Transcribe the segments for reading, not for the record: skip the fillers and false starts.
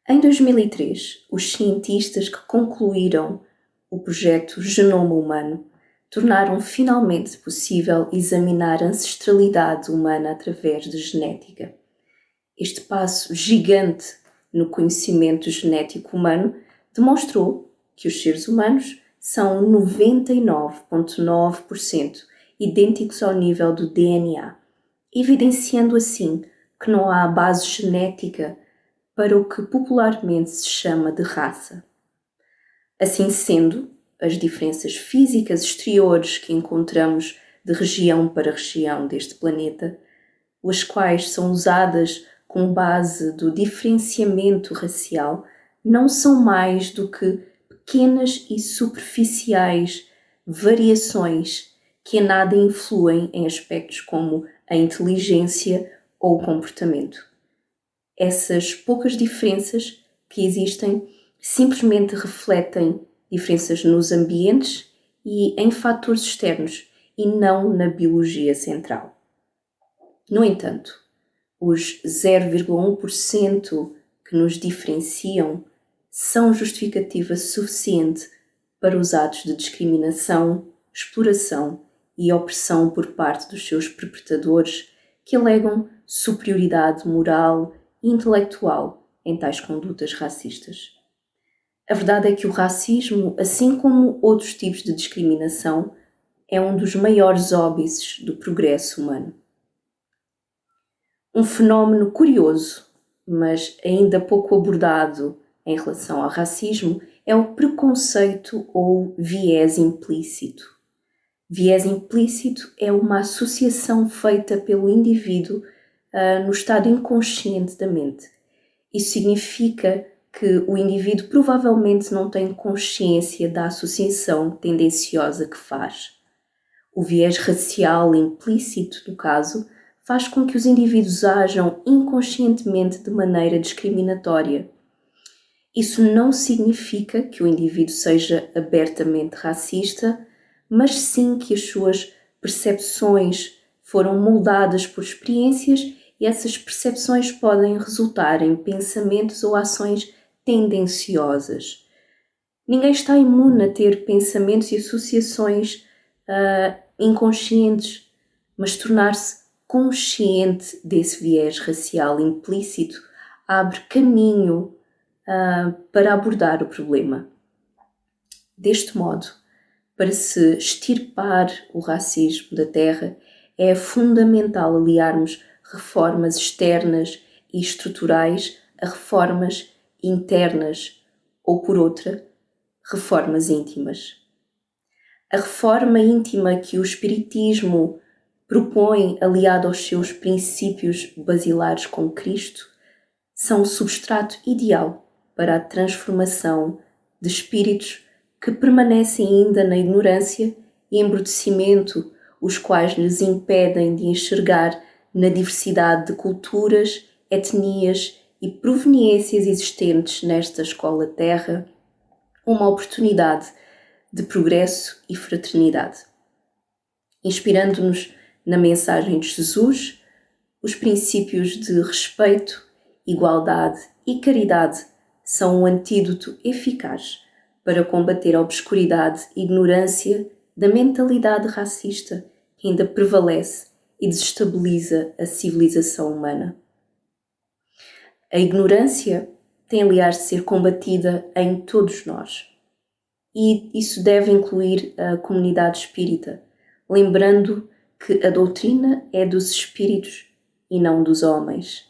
Em 2003, os cientistas que concluíram o projeto Genoma Humano tornaram finalmente possível examinar a ancestralidade humana através de genética. Este passo gigante no conhecimento genético humano demonstrou que os seres humanos são 99,9% idênticos ao nível do DNA, evidenciando assim que não há base genética para o que popularmente se chama de raça. Assim sendo, as diferenças físicas exteriores que encontramos de região para região deste planeta, as quais são usadas como base do diferenciamento racial, não são mais do que pequenas e superficiais variações que em nada influem em aspectos como a inteligência ou o comportamento. Essas poucas diferenças que existem simplesmente refletem diferenças nos ambientes e em fatores externos e não na biologia central. No entanto, os 0,1% que nos diferenciam são justificativa suficiente para os atos de discriminação, exploração e opressão por parte dos seus perpetradores que alegam superioridade moral e intelectual em tais condutas racistas. A verdade é que o racismo, assim como outros tipos de discriminação, é um dos maiores óbices do progresso humano. Um fenómeno curioso, mas ainda pouco abordado em relação ao racismo, é o preconceito ou viés implícito. Viés implícito é uma associação feita pelo indivíduo no estado inconsciente da mente. Isso significa que o indivíduo provavelmente não tem consciência da associação tendenciosa que faz. O viés racial implícito, no caso, faz com que os indivíduos ajam inconscientemente de maneira discriminatória. Isso não significa que o indivíduo seja abertamente racista, mas sim que as suas percepções foram moldadas por experiências e essas percepções podem resultar em pensamentos ou ações tendenciosas. Ninguém está imune a ter pensamentos e associações inconscientes, mas tornar-se consciente desse viés racial implícito abre caminho para abordar o problema. Deste modo, para se extirpar o racismo da Terra, é fundamental aliarmos reformas externas e estruturais a reformas internas ou, por outra, reformas íntimas. A reforma íntima que o Espiritismo propõe, aliado aos seus princípios basilares com Cristo, são o substrato ideal para a transformação de espíritos que permanecem ainda na ignorância e embrutecimento, os quais lhes impedem de enxergar na diversidade de culturas, etnias e proveniências existentes nesta escola Terra uma oportunidade de progresso e fraternidade. Inspirando-nos na mensagem de Jesus, os princípios de respeito, igualdade e caridade são um antídoto eficaz para combater a obscuridade e ignorância da mentalidade racista que ainda prevalece e desestabiliza a civilização humana. A ignorância tem, aliás, de ser combatida em todos nós. E isso deve incluir a comunidade espírita, lembrando que a doutrina é dos espíritos e não dos homens.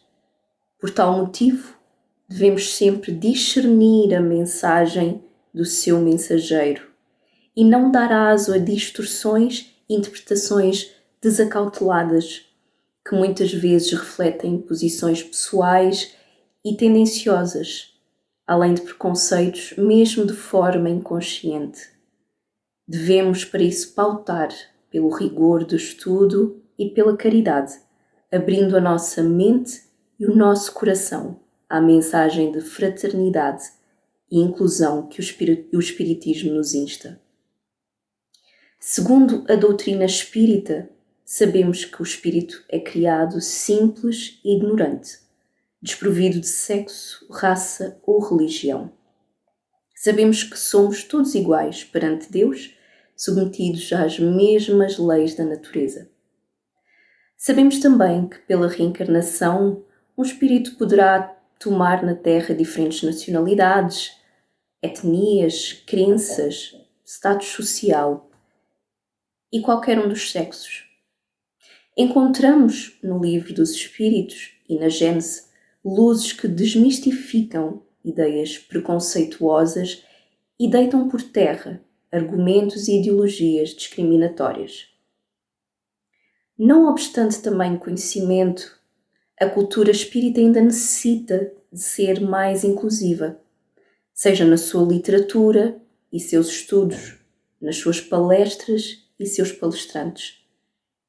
Por tal motivo, devemos sempre discernir a mensagem do seu mensageiro e não dar aso a distorções e interpretações desacauteladas, que muitas vezes refletem posições pessoais e tendenciosas, além de preconceitos, mesmo de forma inconsciente. Devemos, para isso, pautar pelo rigor do estudo e pela caridade, abrindo a nossa mente e o nosso coração à mensagem de fraternidade e inclusão que o Espiritismo nos insta. Segundo a doutrina espírita, sabemos que o espírito é criado simples e ignorante, desprovido de sexo, raça ou religião. Sabemos que somos todos iguais perante Deus, submetidos às mesmas leis da natureza. Sabemos também que, pela reencarnação, um espírito poderá tomar na Terra diferentes nacionalidades, etnias, crenças, status social e qualquer um dos sexos. Encontramos no Livro dos Espíritos e na Gênese luzes que desmistificam ideias preconceituosas e deitam por terra argumentos e ideologias discriminatórias. Não obstante tamanho conhecimento, a cultura espírita ainda necessita de ser mais inclusiva, seja na sua literatura e seus estudos, nas suas palestras e seus palestrantes,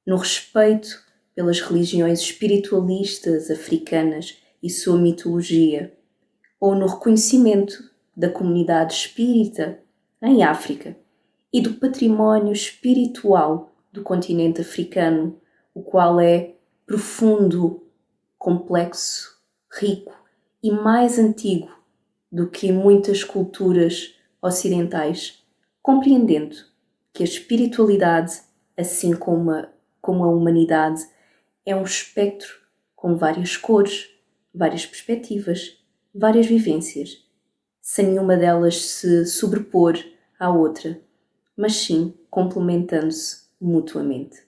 no respeito pelas religiões espiritualistas africanas e sua mitologia, ou no reconhecimento da comunidade espírita em África e do património espiritual do continente africano, o qual é profundo, complexo, rico e mais antigo do que muitas culturas ocidentais, compreendendo que a espiritualidade, assim como a humanidade, é um espectro com várias cores, várias perspectivas, várias vivências, sem nenhuma delas se sobrepor à outra, mas sim complementando-se mutuamente.